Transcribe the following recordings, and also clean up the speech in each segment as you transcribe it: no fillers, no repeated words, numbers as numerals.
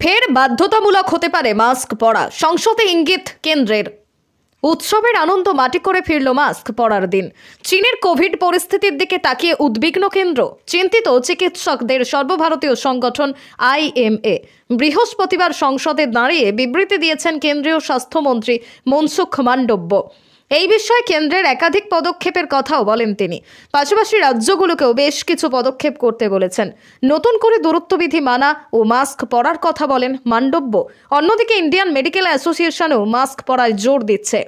ফের বাধ্যতামূলক হতে পারে মাস্ক পরা, সংসদে ইঙ্গিত কেন্দ্রের। উৎসবের আনন্দ মাটি করে ফিরল মাস্ক পরার দিন। চীনের কোভিড পরিস্থিতির দিকে তাকিয়ে উদ্বিগ্ন কেন্দ্র, চিন্তিত চিকিৎসকদের সর্বভারতীয় সংগঠন IMA। বৃহস্পতিবার সংসদে দাঁড়িয়ে বিবৃতি দিয়েছেন কেন্দ্রীয় স্বাস্থ্যমন্ত্রী মনসুখ মান্ডব্য। এই বিষয়ে কেন্দ্রের একাধিক পদক্ষেপের কথাও বলেন তিনি। পাশাপাশি রাজ্যগুলোকেও বেশ কিছু পদক্ষেপ করতে বলেছেন। নতুন করে দূরত্ববিধি মানা ও মাস্ক পরার কথা বলেন মান্ডব্য। অন্যদিকে ইন্ডিয়ান মেডিকেল অ্যাসোসিয়েশনও মাস্ক পরায় জোর দিচ্ছে।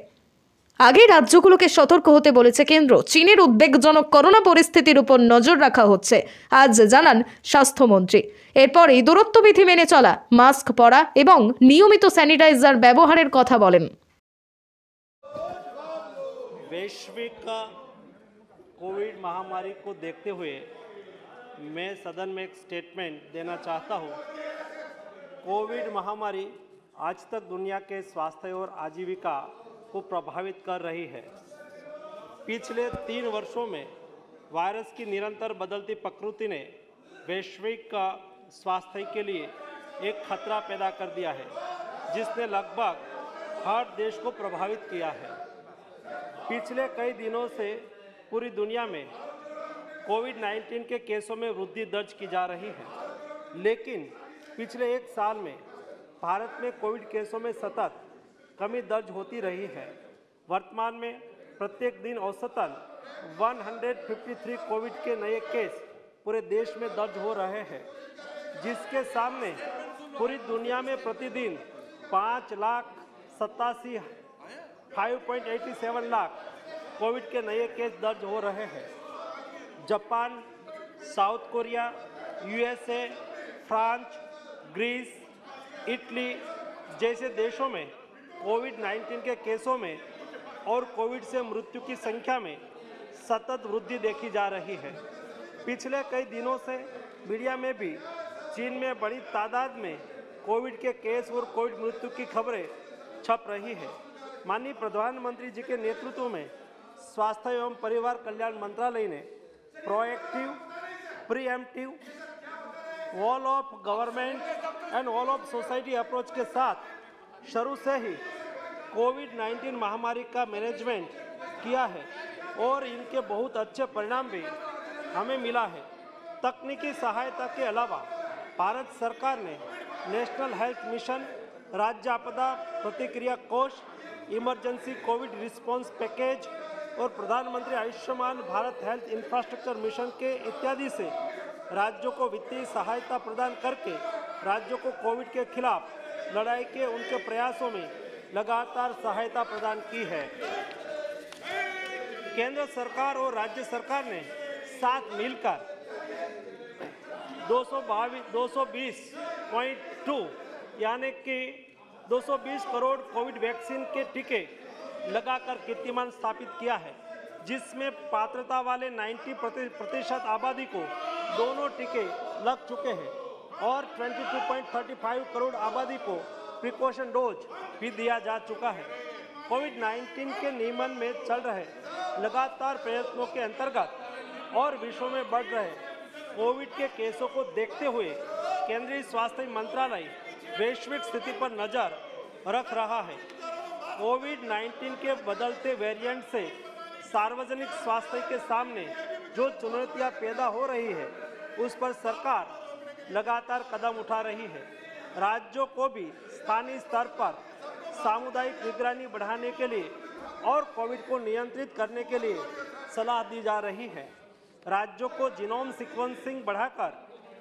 আগে রাজ্যগুলোকে সতর্ক হতে বলেছে কেন্দ্র। চীনের উদ্বেগজনক করোনা পরিস্থিতির উপর নজর রাখা হচ্ছে, আজ জানান স্বাস্থ্যমন্ত্রী। এরপরই দূরত্ববিধি মেনে চলা, মাস্ক পরা এবং নিয়মিত স্যানিটাইজার ব্যবহারের কথা বলেন। वैश्विक कोविड महामारी को देखते हुए मैं सदन में एक स्टेटमेंट देना चाहता हूं। कोविड महामारी आज तक दुनिया के स्वास्थ्य और आजीविका को प्रभावित कर रही है। पिछले 3 वर्षों में वायरस की निरंतर बदलती प्रकृति ने वैश्विक स्वास्थ्य के लिए एक खतरा पैदा कर दिया है, जिसने लगभग हर देश को प्रभावित किया है। पिछले कई दिनों से पूरी दुनिया में कोविड-19 के केसों में वृद्धि दर्ज की जा रही है, लेकिन पिछले 1 साल में भारत में कोविड केसों में सतत कमी दर्ज होती रही है। वर्तमान में प्रत्येक दिन औसतन 153 कोविड के नए केस पूरे देश में दर्ज हो रहे हैं, जिसके सामने पूरी दुनिया में प्रतिदिन 5,87,587 लाख कोविड के नए केस दर्ज हो रहे हैं। Japan, South Korea, USA, France, Greece, Italy जैसे देशों में कोविड-19 के केसों में और कोविड से मृत्यु की संख्या में सतत वृद्धि देखी जा रही है। पिछले कई दिनों से मीडिया में भी चीन में बड़ी तादाद में कोविड के केस और कोविड मृत्यु की खबरें छप रही है। माननीय प्रधानमंत्री जी के नेतृत्व में स्वास्थ्य एवं परिवार कल्याण मंत्रालय ने proactive, pre-emptive, all of government and all of society approach के साथ शुरू से ही कोविड-19 महामारी का मैनेजमेंट किया है और इनके बहुत अच्छे परिणाम भी हमें मिला है। तकनीकी सहायता के अलावा भारत सरकार ने नेशनल हेल्थ मिशन, राज्य आपदा प्रतिक्रिया कोष, इमरजेंसी कोविड रिस्पांस पैकेज और प्रधानमंत्री Ayushman Bharat health infrastructure mission के इत्यादि से राज्यों को वित्तीय सहायता प्रदान करके राज्यों को कोविड के खिलाफ लड़ाई के उनके प्रयासों में लगातार सहायता प्रदान की है। केंद्र सरकार और राज्य सरकार ने साथ मिलकर 220.2 यानी कि 220 करोड़ कोविड वैक्सीन के टीके लगाकर कीर्तिमान स्थापित किया है, जिसमें पात्रता वाले 90% आबादी को दोनों टीके लग चुके हैं और 22.35 करोड़ आबादी को प्रिकॉशन डोज भी दिया जा चुका है। कोविड-19 के नियमन में चल रहे लगातार प्रयत्नों के अंतर्गत और विश्व में बढ़ रहे कोविड के केसों को देखते हुए केंद्रीय स्वास्थ्य मंत्रालय वैश्विक स्थिति पर नज़र रख रहा है। कोविड-19 के बदलते वेरिएंट से सार्वजनिक स्वास्थ्य के सामने जो चुनौतियां पैदा हो रही है, उस पर सरकार लगातार कदम उठा रही है। राज्यों को भी स्थानीय स्तर पर सामुदायिक निगरानी बढ़ाने के लिए और कोविड को नियंत्रित करने के लिए सलाह दी जा रही है। राज्यों को जीनोम सीक्वेंसिंग बढ़ाकर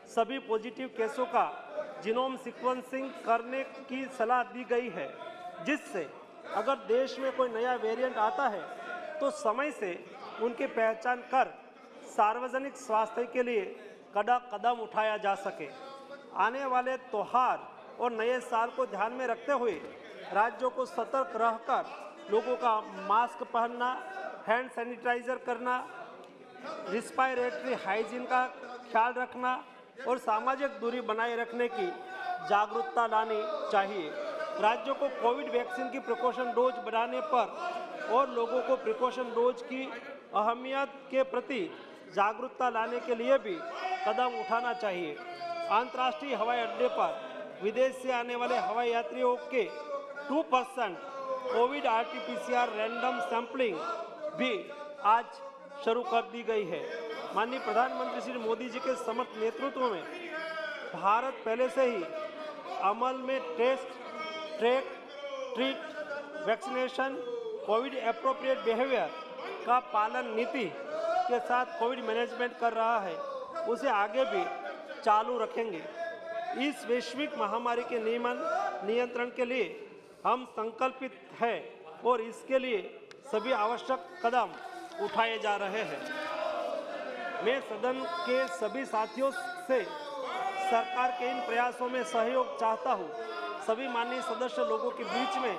सभी पॉजिटिव केसों का जीनोम सीक्वेंसिंग करने की सलाह दी गई है, जिससे अगर देश में कोई नया वेरिएंट आता है तो समय से उनकी पहचान कर सार्वजनिक स्वास्थ्य के लिए कदम उठाया जा सके। आने वाले त्योहार और नए साल को ध्यान में रखते हुए राज्यों को सतर्क रहकर लोगों का मास्क पहनना, हैंड सैनिटाइजर करना, रिस्पायरेटरी हाइजीन का ख्याल रखना और सामाजिक दूरी बनाए रखने की जागरूकता लानी चाहिए। राज्यों को कोविड वैक्सीन की प्रिकॉशन डोज बढ़ाने पर और लोगों को प्रिकॉशन डोज की अहमियत के प्रति जागरूकता लाने के लिए भी कदम उठाना चाहिए। अंतर्राष्ट्रीय हवाई अड्डे पर विदेश से आने वाले हवाई यात्रियों के 2% कोविड आरटीपीसीआर रैंडम सैंपलिंग भी आज शुरू कर दी गई है। माननीय प्रधानमंत्री श्री मोदी जी के समर्थ नेतृत्व में भारत पहले से ही अमल में test, track, treat, vaccination, covid appropriate behaviour का पालन नीति के साथ कोविड मैनेजमेंट कर रहा है, उसे आगे भी चालू रखेंगे। इस वैश्विक महामारी के नियंत्रण के लिए हम संकल्पित हैं और इसके लिए सभी आवश्यक कदम उठाए जा रहे हैं। मैं सदन के सभी साथियों से सरकार के इन प्रयासों में सहयोग चाहता हूं। सभी माननीय सदस्य लोगों के बीच में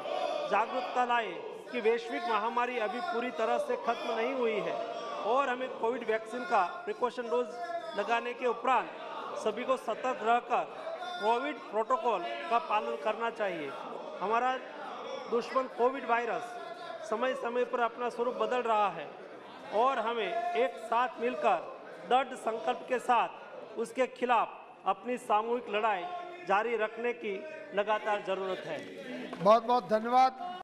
जागरूकता लाए कि वैश्विक महामारी अभी पूरी तरह से खत्म नहीं हुई है और हमें कोविड वैक्सीन का प्रिकॉशन डोज लगाने के उपरांत सभी को सतर्क रहकर कोविड प्रोटोकॉल का पालन करना चाहिए। हमारा दुश्मन कोविड वायरस समय समय पर अपना स्वरूप बदल रहा है और हमें एक साथ मिलकर दृढ़ संकल्प के साथ उसके खिलाफ अपनी सामूहिक लड़ाई जारी रखने की लगातार जरूरत है। बहुत बहुत धन्यवाद।